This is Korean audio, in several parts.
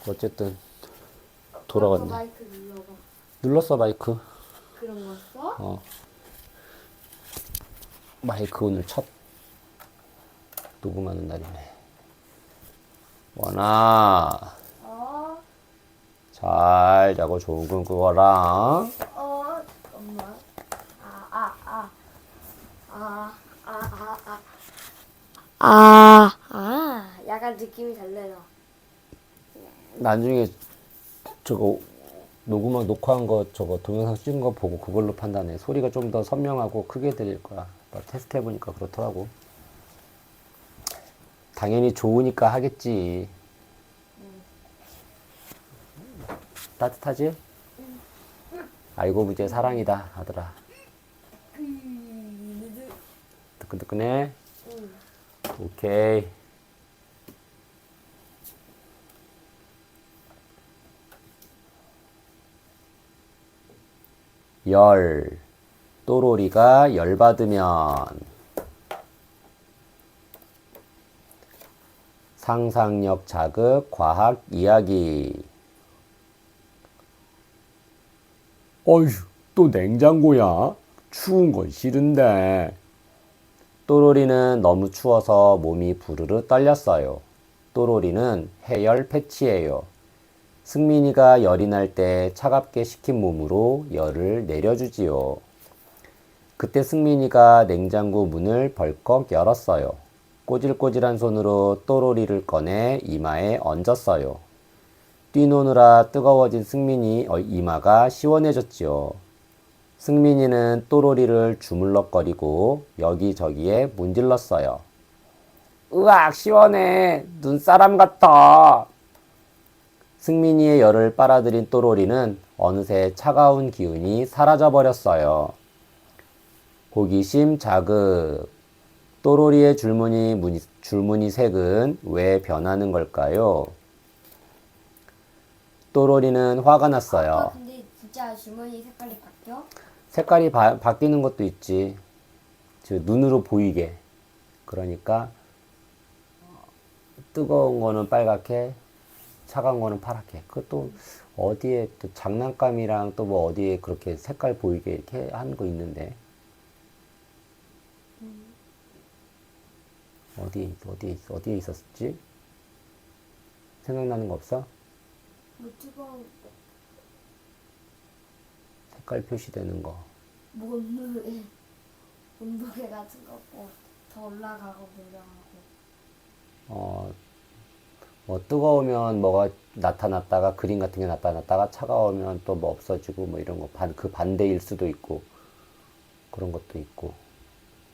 어쨌든 돌아갔네. 마이크 눌러봐. 눌렀어 마이크. 그런 거 써? 마이크 오늘 첫 녹음하는 날이네. 원아 어, 잘 자고 좋은 꿈 꾸거라. 잠깐만. 약간 느낌이 달라요. 나중에 저거 녹화한 거 저거 동영상 찍은 거 보고 그걸로 판단해. 소리가 좀 더 선명하고 크게 들릴 거야. 나 테스트 해보니까 그렇더라고. 당연히 좋으니까 하겠지. 따뜻하지? 아이고 무제 사랑이다 아들아. 뜨끈뜨끈해? 오케이. 열. 또로리가 열받으면. 상상력 자극 과학 이야기. 어휴, 또 냉장고야? 추운 건 싫은데. 또로리는 너무 추워서 몸이 부르르 떨렸어요. 또로리는 해열 패치예요. 승민이가 열이 날 때 차갑게 식힌 몸으로 열을 내려주지요. 그때 승민이가 냉장고 문을 벌컥 열었어요. 꼬질꼬질한 손으로 또로리를 꺼내 이마에 얹었어요. 뛰노느라 뜨거워진 승민이 이마가 시원해졌지요. 승민이는 또로리를 주물럭거리고 여기저기에 문질렀어요. 으악 시원해. 눈사람 같아. 승민이의 열을 빨아들인 또로리는 어느새 차가운 기운이 사라져버렸어요. 호기심 자극. 또로리의 줄무늬 색은 왜 변하는 걸까요? 또로리는 화가 났어요. 근데 진짜 주머니 색깔이 바뀌어? 색깔이 바뀌는 것도 있지. 즉 눈으로 보이게. 그러니까 뜨거운 거는 빨갛게, 차가운 거는 파랗게. 그것도 어디에 또 장난감이랑 또 뭐 어디에 그렇게 색깔 보이게 이렇게 하는 거 있는데. 어디에 있었지? 생각나는 거 없어? 뭐 뜨거운 색깔 표시되는 거. 뭐 온도계 같은 거 뭐 더 올라가고 내려가고. 뭐 뜨거우면 뭐가 나타났다가 그림 같은 게 나타났다가 차가우면 또 뭐 없어지고 뭐 이런 거 그 반대일 수도 있고 그런 것도 있고.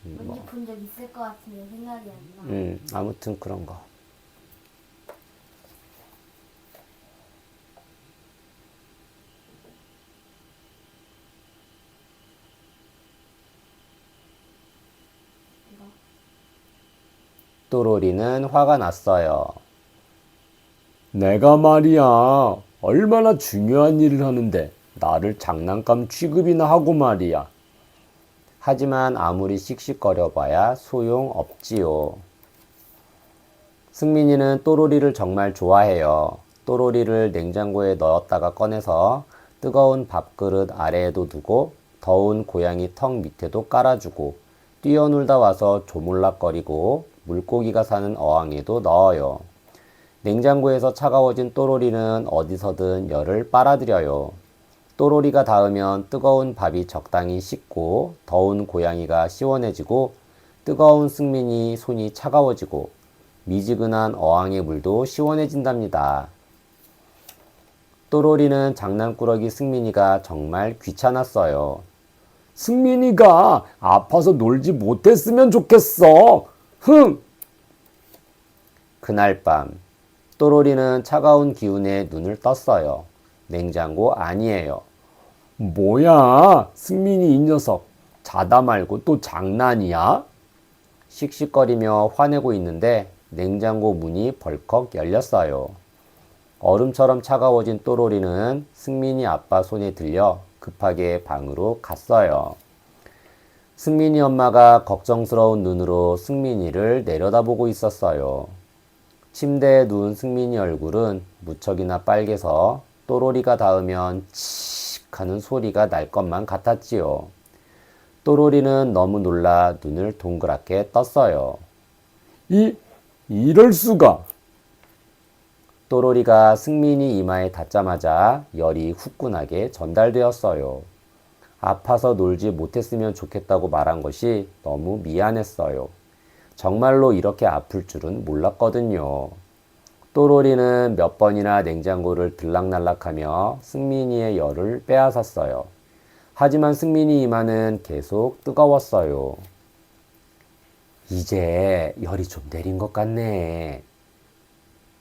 뭔지 본 적 있을 것 같은데 생각이 안 나. 아무튼 그런 거. 이거. 또로리는 화가 났어요. 내가 말이야, 얼마나 중요한 일을 하는데 나를 장난감 취급이나 하고 말이야. 하지만 아무리 씩씩거려봐야 소용없지요. 승민이는 또로리를 정말 좋아해요. 또로리를 냉장고에 넣었다가 꺼내서 뜨거운 밥그릇 아래에도 두고 더운 고양이 턱 밑에도 깔아주고 뛰어놀다 와서 조물락거리고 물고기가 사는 어항에도 넣어요. 냉장고에서 차가워진 또로리는 어디서든 열을 빨아들여요. 또로리가 닿으면 뜨거운 밥이 적당히 식고 더운 고양이가 시원해지고 뜨거운 승민이 손이 차가워지고 미지근한 어항의 물도 시원해진답니다. 또로리는 장난꾸러기 승민이가 정말 귀찮았어요. 승민이가 아파서 놀지 못했으면 좋겠어. 흥! 그날 밤 또로리는 차가운 기운에 눈을 떴어요. 냉장고 아니에요. 뭐야, 승민이 이 녀석. 자다 말고 또 장난이야? 씩씩거리며 화내고 있는데 냉장고 문이 벌컥 열렸어요. 얼음처럼 차가워진 또로리는 승민이 아빠 손에 들려 급하게 방으로 갔어요. 승민이 엄마가 걱정스러운 눈으로 승민이를 내려다보고 있었어요. 침대에 누운 승민이 얼굴은 무척이나 빨개서 또로리가 닿으면 칙 하는 소리가 날 것만 같았지요. 또로리는 너무 놀라 눈을 동그랗게 떴어요. 이럴 수가! 또로리가 승민이 이마에 닿자마자 열이 후끈하게 전달되었어요. 아파서 놀지 못했으면 좋겠다고 말한 것이 너무 미안했어요. 정말로 이렇게 아플 줄은 몰랐거든요. 또로리는 몇 번이나 냉장고를 들락날락하며 승민이의 열을 빼앗았어요. 하지만 승민이 이마는 계속 뜨거웠어요. 이제 열이 좀 내린 것 같네.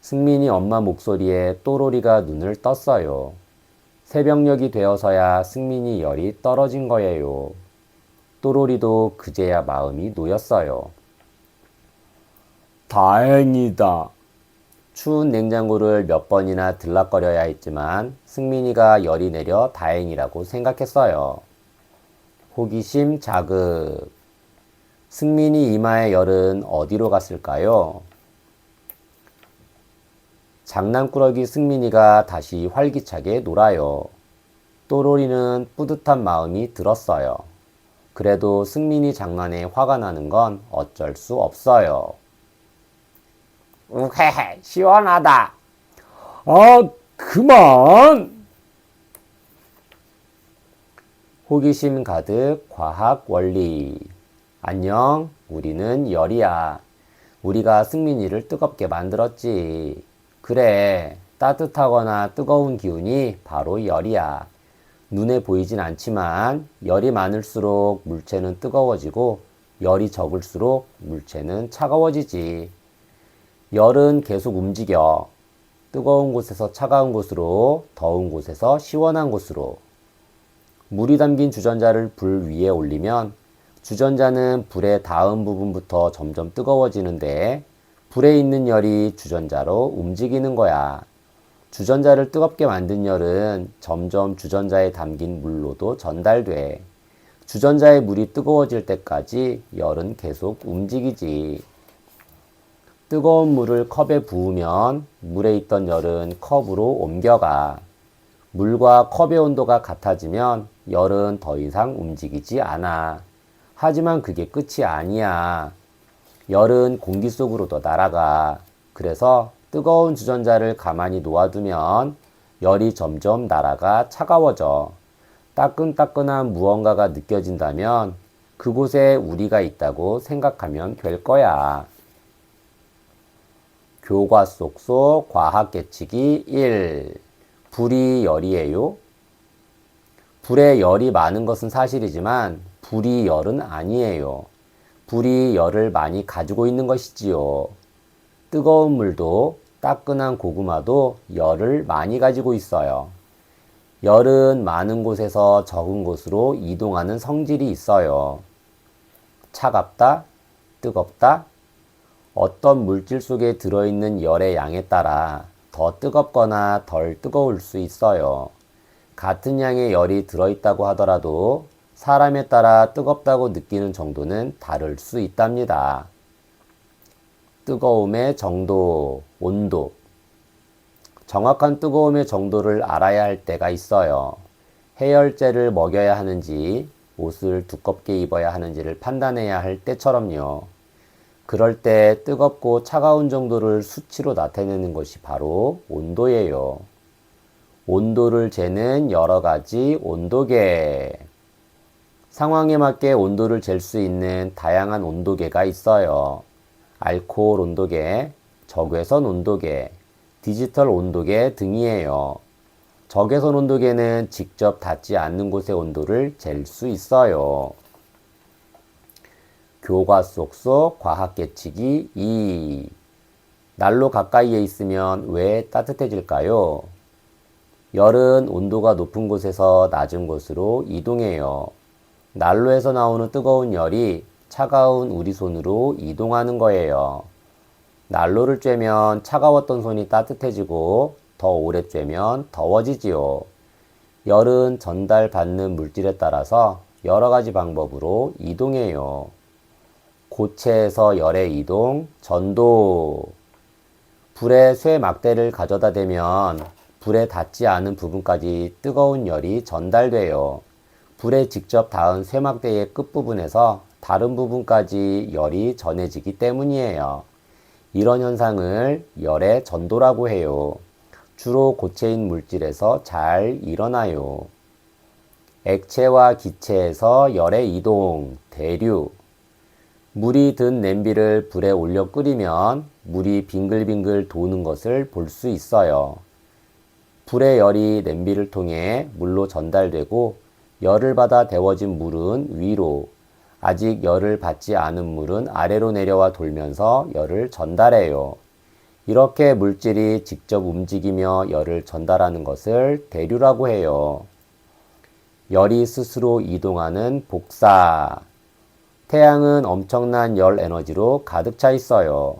승민이 엄마 목소리에 또로리가 눈을 떴어요. 새벽녘이 되어서야 승민이 열이 떨어진 거예요. 또로리도 그제야 마음이 놓였어요. 다행이다. 추운 냉장고를 몇 번이나 들락거려야 했지만 승민이가 열이 내려 다행이라고 생각했어요. 호기심 자극. 승민이 이마의 열은 어디로 갔을까요? 장난꾸러기 승민이가 다시 활기차게 놀아요. 또로리는 뿌듯한 마음이 들었어요. 그래도 승민이 장난에 화가 나는 건 어쩔 수 없어요. 우헤헤, 시원하다. 그만! 호기심 가득 과학 원리. 안녕, 우리는 열이야. 우리가 승민이를 뜨겁게 만들었지. 그래, 따뜻하거나 뜨거운 기운이 바로 열이야. 눈에 보이진 않지만 열이 많을수록 물체는 뜨거워지고 열이 적을수록 물체는 차가워지지. 열은 계속 움직여. 뜨거운 곳에서 차가운 곳으로, 더운 곳에서 시원한 곳으로. 물이 담긴 주전자를 불 위에 올리면 주전자는 불에 닿은 부분부터 점점 뜨거워지는데 불에 있는 열이 주전자로 움직이는 거야. 주전자를 뜨겁게 만든 열은 점점 주전자에 담긴 물로도 전달돼. 주전자의 물이 뜨거워질 때까지 열은 계속 움직이지. 뜨거운 물을 컵에 부으면 물에 있던 열은 컵으로 옮겨가. 물과 컵의 온도가 같아지면 열은 더 이상 움직이지 않아. 하지만 그게 끝이 아니야. 열은 공기 속으로도 날아가. 그래서 뜨거운 주전자를 가만히 놓아두면 열이 점점 날아가 차가워져. 따끈따끈한 무언가가 느껴진다면 그곳에 우리가 있다고 생각하면 될 거야. 교과 속 과학 계치기 1. 불이 열이에요? 불에 열이 많은 것은 사실이지만 불이 열은 아니에요. 불이 열을 많이 가지고 있는 것이지요. 뜨거운 물도 따끈한 고구마도 열을 많이 가지고 있어요. 열은 많은 곳에서 적은 곳으로 이동하는 성질이 있어요. 차갑다, 뜨겁다. 어떤 물질 속에 들어있는 열의 양에 따라 더 뜨겁거나 덜 뜨거울 수 있어요. 같은 양의 열이 들어있다고 하더라도 사람에 따라 뜨겁다고 느끼는 정도는 다를 수 있답니다. 뜨거움의 정도, 온도. 정확한 뜨거움의 정도를 알아야 할 때가 있어요. 해열제를 먹여야 하는지, 옷을 두껍게 입어야 하는지를 판단해야 할 때처럼요. 그럴 때 뜨겁고 차가운 정도를 수치로 나타내는 것이 바로 온도예요. 온도를 재는 여러 가지 온도계. 상황에 맞게 온도를 잴 수 있는 다양한 온도계가 있어요. 알코올 온도계, 적외선 온도계, 디지털 온도계 등이에요. 적외선 온도계는 직접 닿지 않는 곳의 온도를 잴 수 있어요. 교과 속 과학 계치기 2. 난로 가까이에 있으면 왜 따뜻해질까요? 열은 온도가 높은 곳에서 낮은 곳으로 이동해요. 난로에서 나오는 뜨거운 열이 차가운 우리 손으로 이동하는 거예요. 난로를 쬐면 차가웠던 손이 따뜻해지고 더 오래 쬐면 더워지지요. 열은 전달받는 물질에 따라서 여러 가지 방법으로 이동해요. 고체에서 열의 이동, 전도. 불에 쇠 막대를 가져다 대면 불에 닿지 않은 부분까지 뜨거운 열이 전달돼요. 불에 직접 닿은 쇠 막대의 끝부분에서 다른 부분까지 열이 전해지기 때문이에요. 이런 현상을 열의 전도라고 해요. 주로 고체인 물질에서 잘 일어나요. 액체와 기체에서 열의 이동, 대류. 물이 든 냄비를 불에 올려 끓이면 물이 빙글빙글 도는 것을 볼 수 있어요. 불의 열이 냄비를 통해 물로 전달되고 열을 받아 데워진 물은 위로, 아직 열을 받지 않은 물은 아래로 내려와 돌면서 열을 전달해요. 이렇게 물질이 직접 움직이며 열을 전달하는 것을 대류라고 해요. 열이 스스로 이동하는 복사. 태양은 엄청난 열 에너지로 가득 차 있어요.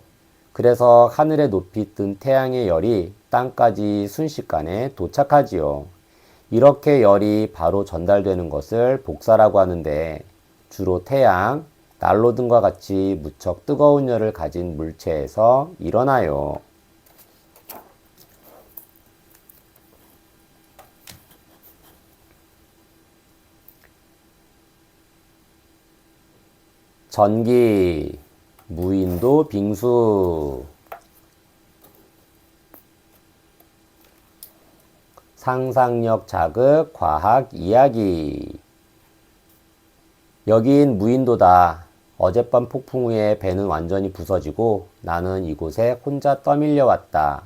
그래서 하늘에 높이 뜬 태양의 열이 땅까지 순식간에 도착하지요. 이렇게 열이 바로 전달되는 것을 복사라고 하는데 주로 태양, 난로 등과 같이 무척 뜨거운 열을 가진 물체에서 일어나요. 전기, 무인도 빙수. 상상력 자극 과학 이야기. 여긴 무인도다. 어젯밤 폭풍 후에 배는 완전히 부서지고 나는 이곳에 혼자 떠밀려 왔다.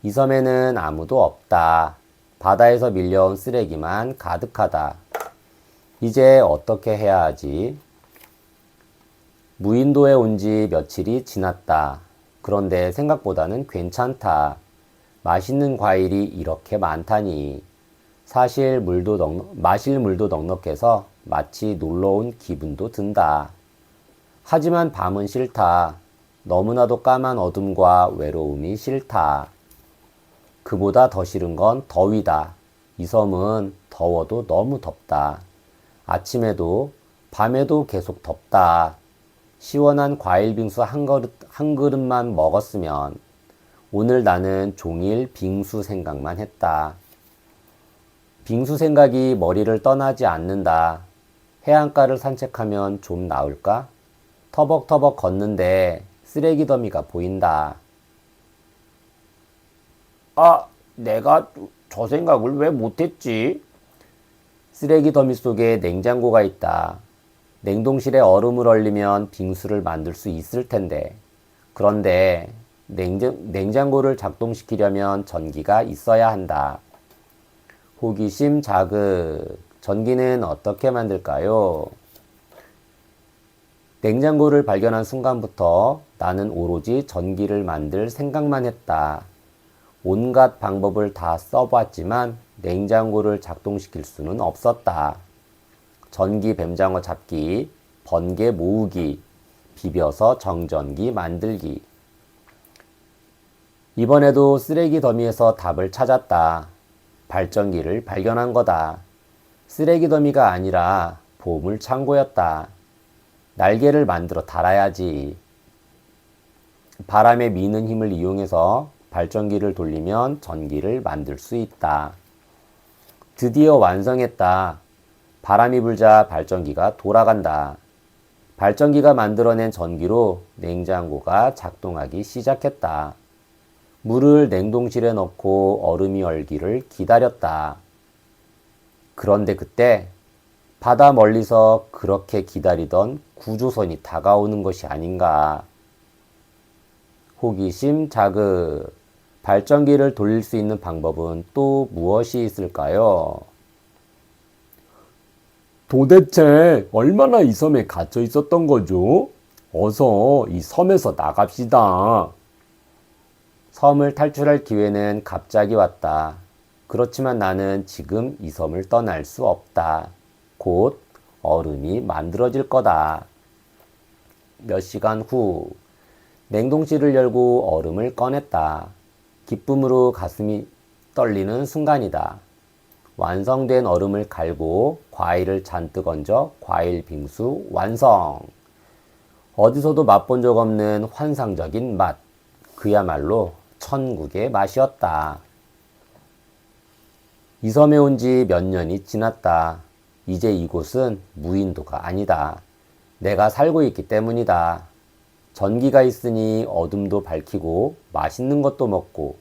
이 섬에는 아무도 없다. 바다에서 밀려온 쓰레기만 가득하다. 이제 어떻게 해야 하지? 무인도에 온 지 며칠이 지났다. 그런데 생각보다는 괜찮다. 맛있는 과일이 이렇게 많다니. 마실 물도 넉넉해서 마치 놀러 온 기분도 든다. 하지만 밤은 싫다. 너무나도 까만 어둠과 외로움이 싫다. 그보다 더 싫은 건 더위다. 이 섬은 더워도 너무 덥다. 아침에도 밤에도 계속 덥다. 시원한 과일 빙수 한 그릇만 먹었으면. 오늘 나는 종일 빙수 생각만 했다. 빙수 생각이 머리를 떠나지 않는다. 해안가를 산책하면 좀 나을까? 터벅터벅 걷는데 쓰레기 더미가 보인다. 아, 내가 저 생각을 왜 못했지? 쓰레기 더미 속에 냉장고가 있다. 냉동실에 얼음을 얼리면 빙수를 만들 수 있을 텐데. 그런데 냉장고를 작동시키려면 전기가 있어야 한다. 호기심 자극. 전기는 어떻게 만들까요? 냉장고를 발견한 순간부터 나는 오로지 전기를 만들 생각만 했다. 온갖 방법을 다 써봤지만 냉장고를 작동시킬 수는 없었다. 전기 뱀장어 잡기, 번개 모으기, 비벼서 정전기 만들기. 이번에도 쓰레기 더미에서 답을 찾았다. 발전기를 발견한 거다. 쓰레기 더미가 아니라 보물 창고였다. 날개를 만들어 달아야지. 바람에 미는 힘을 이용해서 발전기를 돌리면 전기를 만들 수 있다. 드디어 완성했다. 바람이 불자 발전기가 돌아간다. 발전기가 만들어낸 전기로 냉장고가 작동하기 시작했다. 물을 냉동실에 넣고 얼음이 얼기를 기다렸다. 그런데 그때 바다 멀리서 그렇게 기다리던 구조선이 다가오는 것이 아닌가. 호기심 자극. 발전기를 돌릴 수 있는 방법은 또 무엇이 있을까요? 도대체 얼마나 이 섬에 갇혀 있었던 거죠? 어서 이 섬에서 나갑시다. 섬을 탈출할 기회는 갑자기 왔다. 그렇지만 나는 지금 이 섬을 떠날 수 없다. 곧 얼음이 만들어질 거다. 몇 시간 후 냉동실을 열고 얼음을 꺼냈다. 기쁨으로 가슴이 떨리는 순간이다. 완성된 얼음을 갈고 과일을 잔뜩 얹어 과일 빙수 완성. 어디서도 맛본 적 없는 환상적인 맛. 그야말로 천국의 맛이었다. 이 섬에 온 지 몇 년이 지났다. 이제 이곳은 무인도가 아니다. 내가 살고 있기 때문이다. 전기가 있으니 어둠도 밝히고 맛있는 것도 먹고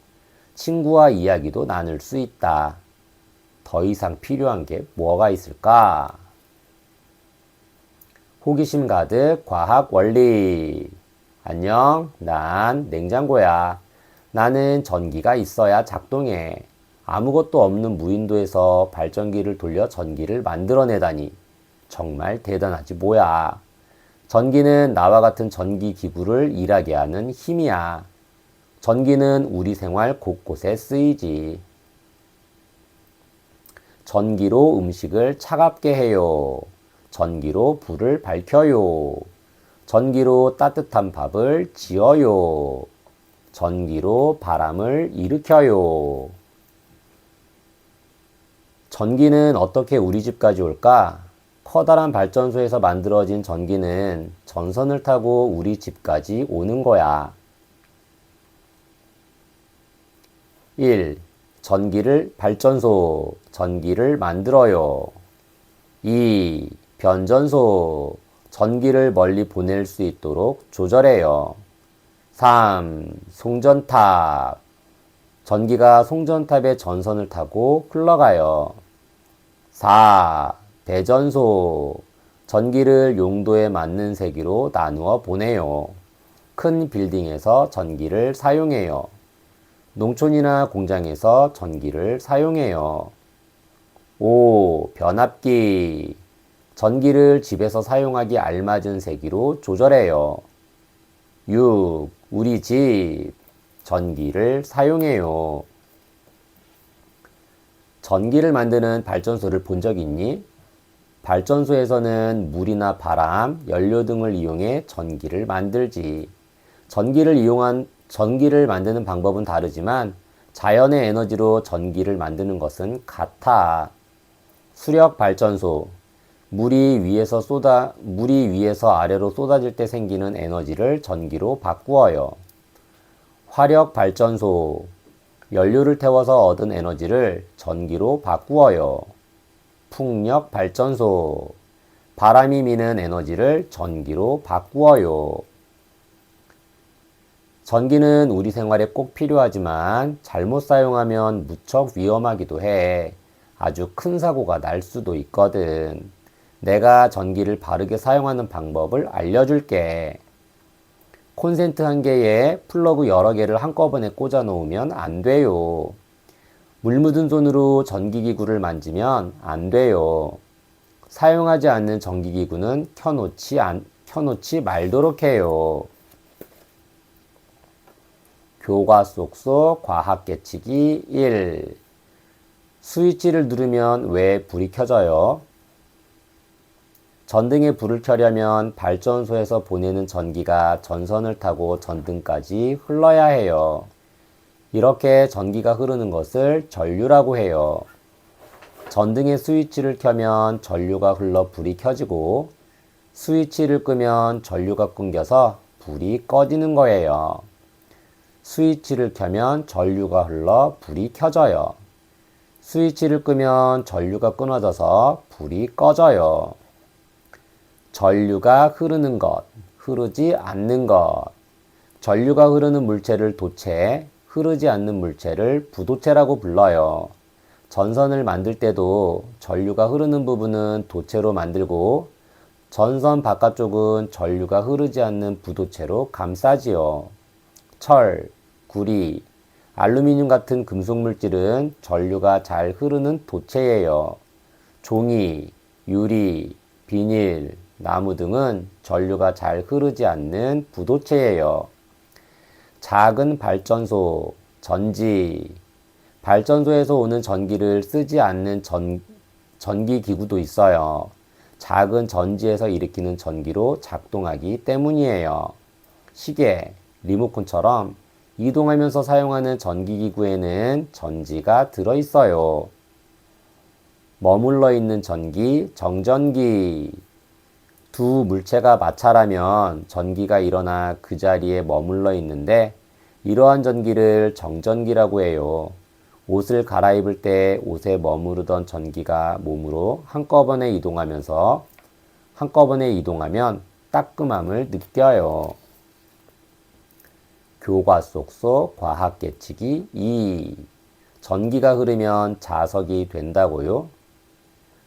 친구와 이야기도 나눌 수 있다. 더 이상 필요한 게 뭐가 있을까? 호기심 가득 과학 원리. 안녕, 난 냉장고야. 나는 전기가 있어야 작동해. 아무것도 없는 무인도에서 발전기를 돌려 전기를 만들어내다니. 정말 대단하지 뭐야. 전기는 나와 같은 전기 기구를 일하게 하는 힘이야. 전기는 우리 생활 곳곳에 쓰이지. 전기로 음식을 차갑게 해요. 전기로 불을 밝혀요. 전기로 따뜻한 밥을 지어요. 전기로 바람을 일으켜요. 전기는 어떻게 우리 집까지 올까? 커다란 발전소에서 만들어진 전기는 전선을 타고 우리 집까지 오는 거야. 1. 전기를 만들어요. 2. 변전소, 전기를 멀리 보낼 수 있도록 조절해요. 3. 송전탑, 전기가 송전탑의 전선을 타고 흘러가요. 4. 배전소, 전기를 용도에 맞는 세기로 나누어 보내요. 큰 빌딩에서 전기를 사용해요. 농촌이나 공장에서 전기를 사용해요. 5. 변압기, 전기를 집에서 사용하기 알맞은 세기로 조절해요. 6. 우리 집, 전기를 사용해요. 전기를 만드는 발전소를 본 적 있니? 발전소에서는 물이나 바람, 연료 등을 이용해 전기를 만들지. 전기를 만드는 방법은 다르지만 자연의 에너지로 전기를 만드는 것은 같아. 수력 발전소, 물이 위에서 아래로 쏟아질 때 생기는 에너지를 전기로 바꾸어요. 화력 발전소, 연료를 태워서 얻은 에너지를 전기로 바꾸어요. 풍력 발전소, 바람이 미는 에너지를 전기로 바꾸어요. 전기는 우리 생활에 꼭 필요하지만 잘못 사용하면 무척 위험하기도 해. 아주 큰 사고가 날 수도 있거든. 내가 전기를 바르게 사용하는 방법을 알려줄게. 콘센트 한 개에 플러그 여러 개를 한꺼번에 꽂아 놓으면 안 돼요. 물 묻은 손으로 전기기구를 만지면 안 돼요. 사용하지 않는 전기기구는 켜놓지 말도록 해요. 교과 속 과학 깨치기 1. 스위치를 누르면 왜 불이 켜져요? 전등에 불을 켜려면 발전소에서 보내는 전기가 전선을 타고 전등까지 흘러야 해요. 이렇게 전기가 흐르는 것을 전류라고 해요. 전등의 스위치를 켜면 전류가 흘러 불이 켜지고 스위치를 끄면 전류가 끊겨서 불이 꺼지는 거예요. 스위치를 켜면 전류가 흘러 불이 켜져요. 스위치를 끄면 전류가 끊어져서 불이 꺼져요. 전류가 흐르는 것, 흐르지 않는 것. 전류가 흐르는 물체를 도체, 흐르지 않는 물체를 부도체라고 불러요. 전선을 만들 때도 전류가 흐르는 부분은 도체로 만들고 전선 바깥쪽은 전류가 흐르지 않는 부도체로 감싸지요. 철, 구리, 알루미늄 같은 금속 물질은 전류가 잘 흐르는 도체예요. 종이, 유리, 비닐, 나무 등은 전류가 잘 흐르지 않는 부도체예요. 작은 발전소, 전지. 발전소에서 오는 전기를 쓰지 않는 전기기구도 있어요. 작은 전지에서 일으키는 전기로 작동하기 때문이에요. 시계, 리모컨처럼 이동하면서 사용하는 전기기구에는 전지가 들어있어요. 머물러 있는 전기, 정전기. 두 물체가 마찰하면 전기가 일어나 그 자리에 머물러 있는데 이러한 전기를 정전기라고 해요. 옷을 갈아입을 때 옷에 머무르던 전기가 몸으로 한꺼번에 이동하면 따끔함을 느껴요. 교과 속 과학 계치기 2. 전기가 흐르면 자석이 된다고요?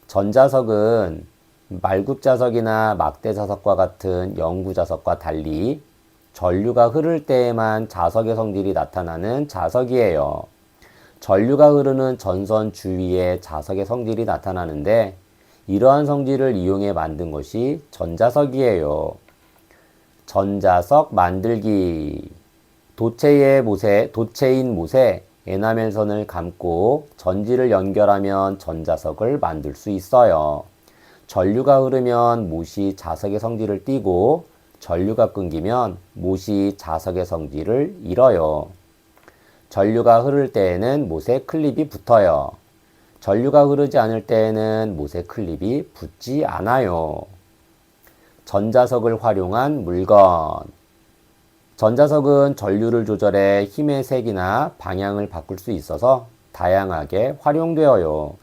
전자석은 말굽자석이나 막대자석과 같은 영구자석과 달리 전류가 흐를 때에만 자석의 성질이 나타나는 자석이에요. 전류가 흐르는 전선 주위에 자석의 성질이 나타나는데 이러한 성질을 이용해 만든 것이 전자석이에요. 전자석 만들기. 도체인 못에 에나멜선을 감고 전지를 연결하면 전자석을 만들 수 있어요. 전류가 흐르면 못이 자석의 성질을 띠고 전류가 끊기면 못이 자석의 성질을 잃어요. 전류가 흐를 때에는 못에 클립이 붙어요. 전류가 흐르지 않을 때에는 못에 클립이 붙지 않아요. 전자석을 활용한 물건. 전자석은 전류를 조절해 힘의 색이나 방향을 바꿀 수 있어서 다양하게 활용되어요.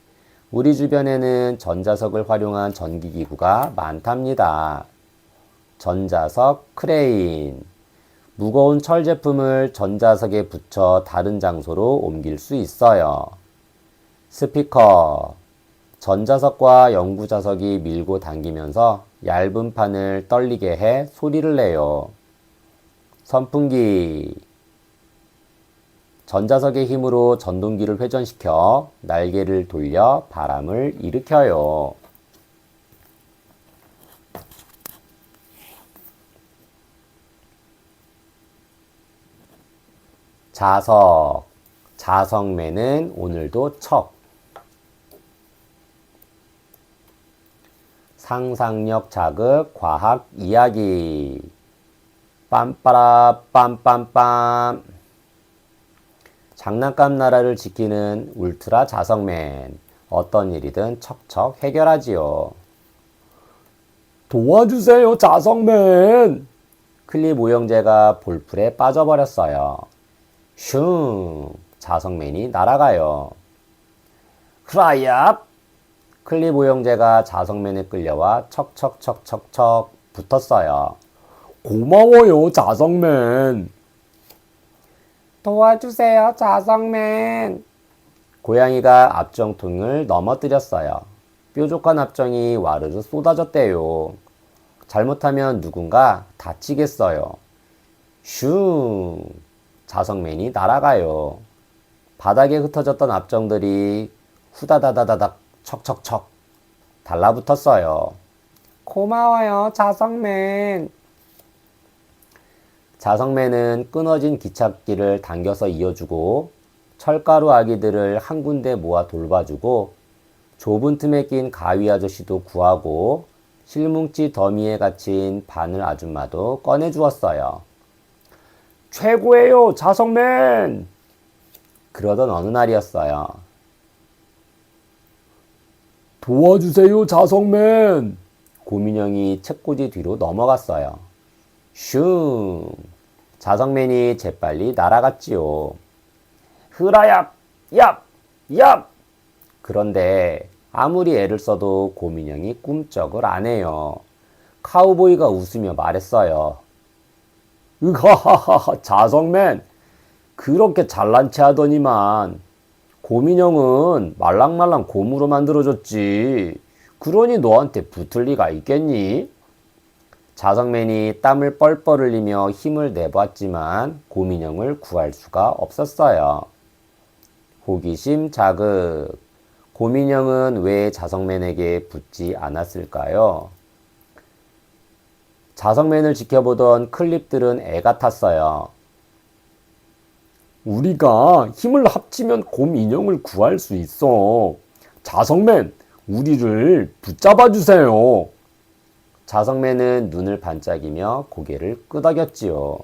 우리 주변에는 전자석을 활용한 전기기구가 많답니다. 전자석 크레인. 무거운 철 제품을 전자석에 붙여 다른 장소로 옮길 수 있어요. 스피커. 전자석과 영구자석이 밀고 당기면서 얇은 판을 떨리게 해 소리를 내요. 선풍기. 전자석의 힘으로 전동기를 회전시켜 날개를 돌려 바람을 일으켜요. 자석. 자석매는 오늘도 척. 상상력 자극 과학 이야기. 빰빠라 빰빰빰. 장난감 나라를 지키는 울트라 자석맨. 어떤 일이든 척척 해결하지요. 도와주세요, 자석맨. 클립 오형제가 볼풀에 빠져버렸어요. 슝. 자석맨이 날아가요. 흐라얍. 클립 오형제가 자석맨에 끌려와 척척척척척 붙었어요. 고마워요, 자석맨. 도와주세요, 자석맨. 고양이가 압정통을 넘어뜨렸어요. 뾰족한 압정이 와르르 쏟아졌대요. 잘못하면 누군가 다치겠어요. 슝. 자석맨이 날아가요. 바닥에 흩어졌던 압정들이 후다다다다닥 척척척 달라붙었어요. 고마워요, 자석맨. 자석맨은 끊어진 기찻길을 당겨서 이어주고 철가루 아기들을 한 군데 모아 돌봐주고 좁은 틈에 낀 가위 아저씨도 구하고 실뭉치 더미에 갇힌 바늘 아줌마도 꺼내주었어요. 최고예요, 자석맨! 그러던 어느 날이었어요. 도와주세요, 자석맨! 고민형이 책꽂이 뒤로 넘어갔어요. 슝! 자석맨이 재빨리 날아갔지요. 흐라얍! 얍! 얍! 그런데 아무리 애를 써도 고민형이 꿈쩍을 안 해요. 카우보이가 웃으며 말했어요. 으하하하, 자석맨! 그렇게 잘난 체 하더니만 고민형은 말랑말랑 곰으로 만들어졌지. 그러니 너한테 붙을 리가 있겠니? 자석맨이 땀을 뻘뻘 흘리며 힘을 내봤지만 고민형을 구할 수가 없었어요. 호기심 자극. 고민형은 왜 자석맨에게 붙지 않았을까요? 자석맨을 지켜보던 클립들은 애가 탔어요. 우리가 힘을 합치면 곰 인형을 구할 수 있어. 자석맨, 우리를 붙잡아 주세요. 자석맨은 눈을 반짝이며 고개를 끄덕였지요.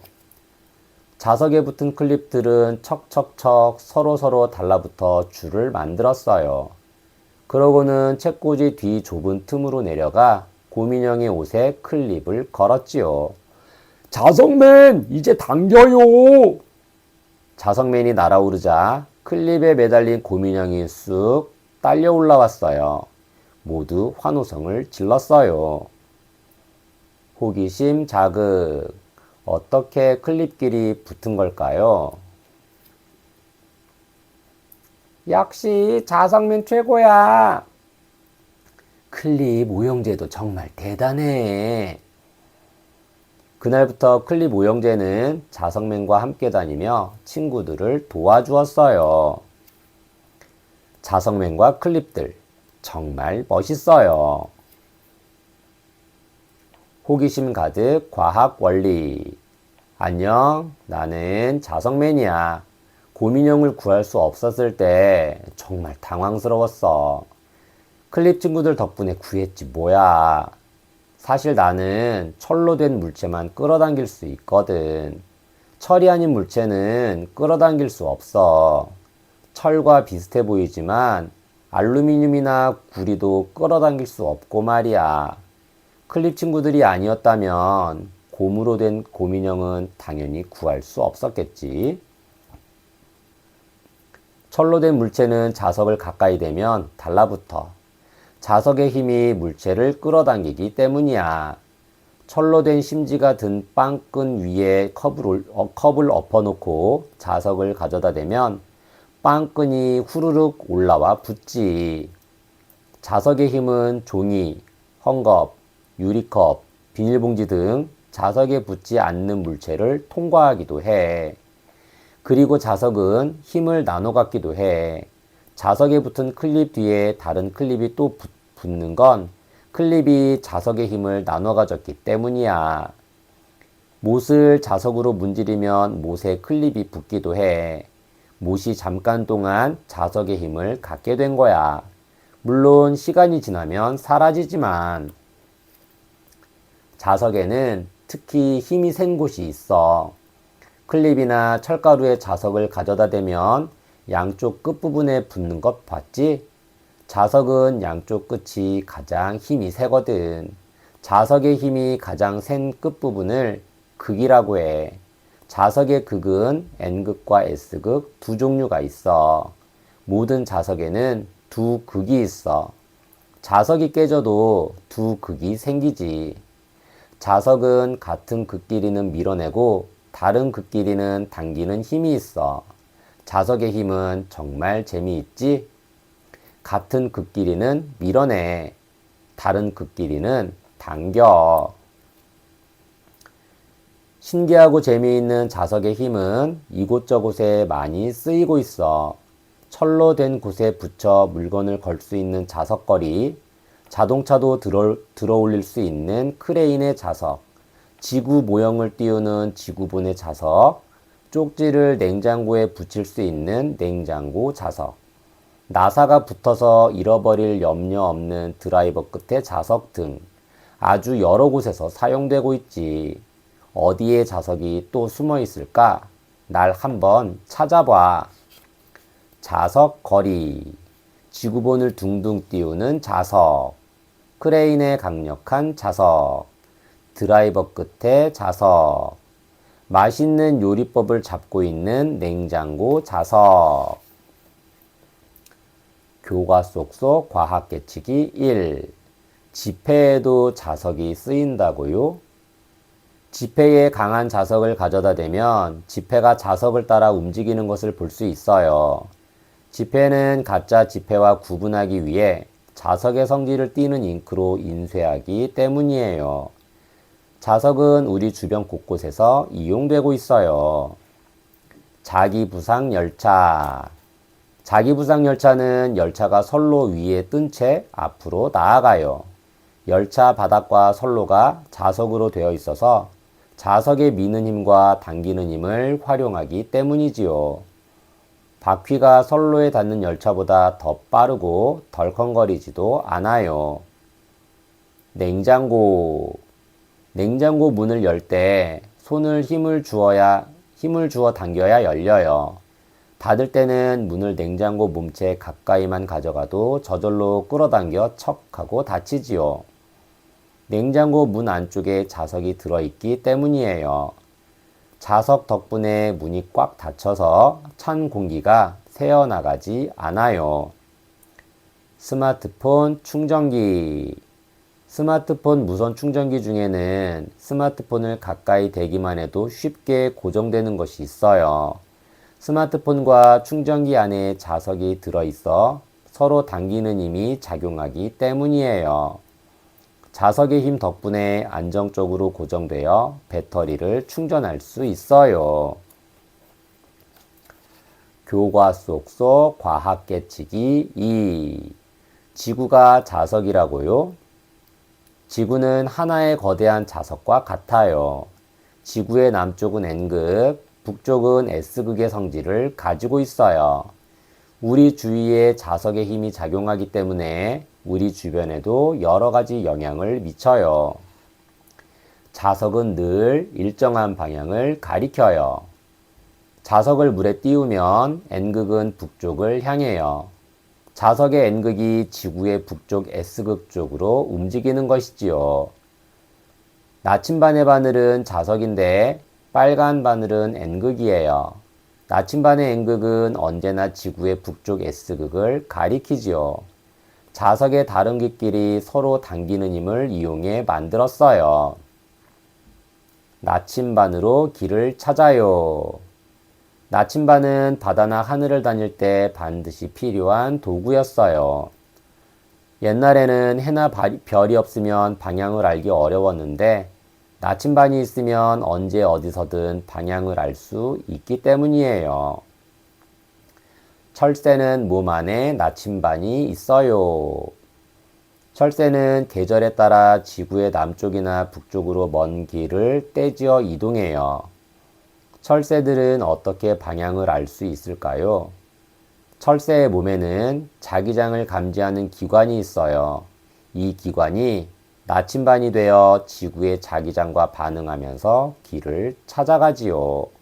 자석에 붙은 클립들은 척척척 서로서로 달라붙어 줄을 만들었어요. 그러고는 책꽂이 뒤 좁은 틈으로 내려가 곰인형의 옷에 클립을 걸었지요. 자석맨, 이제 당겨요. 자석맨이 날아오르자 클립에 매달린 곰인형이 쑥 딸려 올라왔어요. 모두 환호성을 질렀어요. 호기심 자극. 어떻게 클립끼리 붙은 걸까요? 역시 자석맨 최고야. 클립 오형제도 정말 대단해. 그날부터 클립 오형제는 자석맨과 함께 다니며 친구들을 도와주었어요. 자석맨과 클립들 정말 멋있어요. 호기심 가득 과학 원리. 안녕, 나는 자석맨이야. 곰인형을 구할 수 없었을 때 정말 당황스러웠어. 클립 친구들 덕분에 구했지 뭐야. 사실 나는 철로 된 물체만 끌어당길 수 있거든. 철이 아닌 물체는 끌어당길 수 없어. 철과 비슷해 보이지만 알루미늄이나 구리도 끌어당길 수 없고 말이야. 클립 친구들이 아니었다면 곰으로 된 곰인형은 당연히 구할 수 없었겠지. 철로 된 물체는 자석을 가까이 대면 달라붙어. 자석의 힘이 물체를 끌어당기기 때문이야. 철로 된 심지가 든 빵끈 위에 컵을 엎어놓고 자석을 가져다 대면 빵끈이 후루룩 올라와 붙지. 자석의 힘은 종이, 헝겊, 유리컵, 비닐봉지 등 자석에 붙지 않는 물체를 통과하기도 해. 그리고 자석은 힘을 나눠 갖기도 해. 자석에 붙은 클립 뒤에 다른 클립이 또 붙는 건 클립이 자석의 힘을 나눠 가졌기 때문이야. 못을 자석으로 문지르면 못에 클립이 붙기도 해. 못이 잠깐 동안 자석의 힘을 갖게 된 거야. 물론 시간이 지나면 사라지지만. 자석에는 특히 힘이 센 곳이 있어. 클립이나 철가루에 자석을 가져다 대면 양쪽 끝부분에 붙는 것 봤지? 자석은 양쪽 끝이 가장 힘이 세거든. 자석의 힘이 가장 센 끝부분을 극이라고 해. 자석의 극은 N극과 S극 두 종류가 있어. 모든 자석에는 두 극이 있어. 자석이 깨져도 두 극이 생기지. 자석은 같은 극끼리는 밀어내고 다른 극끼리는 당기는 힘이 있어. 자석의 힘은 정말 재미있지? 같은 극끼리는 밀어내. 다른 극끼리는 당겨. 신기하고 재미있는 자석의 힘은 이곳저곳에 많이 쓰이고 있어. 철로 된 곳에 붙여 물건을 걸 수 있는 자석걸이, 자동차도 들어 올릴 수 있는 크레인의 자석, 지구 모형을 띄우는 지구본의 자석, 쪽지를 냉장고에 붙일 수 있는 냉장고 자석, 나사가 붙어서 잃어버릴 염려 없는 드라이버 끝의 자석 등 아주 여러 곳에서 사용되고 있지. 어디에 자석이 또 숨어 있을까? 날 한번 찾아봐. 자석 거리, 지구본을 둥둥 띄우는 자석, 크레인의 강력한 자석, 드라이버 끝의 자석, 맛있는 요리법을 잡고 있는 냉장고 자석. 교과 속속 과학 계치기 1. 지폐에도 자석이 쓰인다고요? 지폐에 강한 자석을 가져다 대면 지폐가 자석을 따라 움직이는 것을 볼 수 있어요. 지폐는 가짜 지폐와 구분하기 위해 자석의 성질을 띠는 잉크로 인쇄하기 때문이에요. 자석은 우리 주변 곳곳에서 이용되고 있어요. 자기부상 열차. 자기부상 열차는 열차가 선로 위에 뜬 채 앞으로 나아가요. 열차 바닥과 선로가 자석으로 되어 있어서 자석의 미는 힘과 당기는 힘을 활용하기 때문이지요. 바퀴가 선로에 닿는 열차보다 더 빠르고 덜컹거리지도 않아요. 냉장고. 냉장고 문을 열 때 손을 힘을 주어 당겨야 열려요. 닫을 때는 문을 냉장고 몸체 가까이만 가져가도 저절로 끌어당겨 척 하고 닫히지요. 냉장고 문 안쪽에 자석이 들어있기 때문이에요. 자석 덕분에 문이 꽉 닫혀서 찬 공기가 새어나가지 않아요. 스마트폰 충전기. 스마트폰 무선 충전기 중에는 스마트폰을 가까이 대기만 해도 쉽게 고정되는 것이 있어요. 스마트폰과 충전기 안에 자석이 들어있어 서로 당기는 힘이 작용하기 때문이에요. 자석의 힘 덕분에 안정적으로 고정되어 배터리를 충전할 수 있어요. 교과 속 과학 깨치기 2. 지구가 자석이라고요? 지구는 하나의 거대한 자석과 같아요. 지구의 남쪽은 N극, 북쪽은 S극의 성질을 가지고 있어요. 우리 주위에 자석의 힘이 작용하기 때문에 우리 주변에도 여러 가지 영향을 미쳐요. 자석은 늘 일정한 방향을 가리켜요. 자석을 물에 띄우면 N극은 북쪽을 향해요. 자석의 N극이 지구의 북쪽 S극 쪽으로 움직이는 것이지요. 나침반의 바늘은 자석인데 빨간 바늘은 N극이에요. 나침반의 N극은 언제나 지구의 북쪽 S극을 가리키지요. 자석의 다른 극끼리 서로 당기는 힘을 이용해 만들었어요. 나침반으로 길을 찾아요. 나침반은 바다나 하늘을 다닐 때 반드시 필요한 도구였어요. 옛날에는 해나 별이 없으면 방향을 알기 어려웠는데 나침반이 있으면 언제 어디서든 방향을 알 수 있기 때문이에요. 철새는 몸 안에 나침반이 있어요. 철새는 계절에 따라 지구의 남쪽이나 북쪽으로 먼 길을 떼지어 이동해요. 철새들은 어떻게 방향을 알 수 있을까요? 철새의 몸에는 자기장을 감지하는 기관이 있어요. 이 기관이 나침반이 되어 지구의 자기장과 반응하면서 길을 찾아가지요.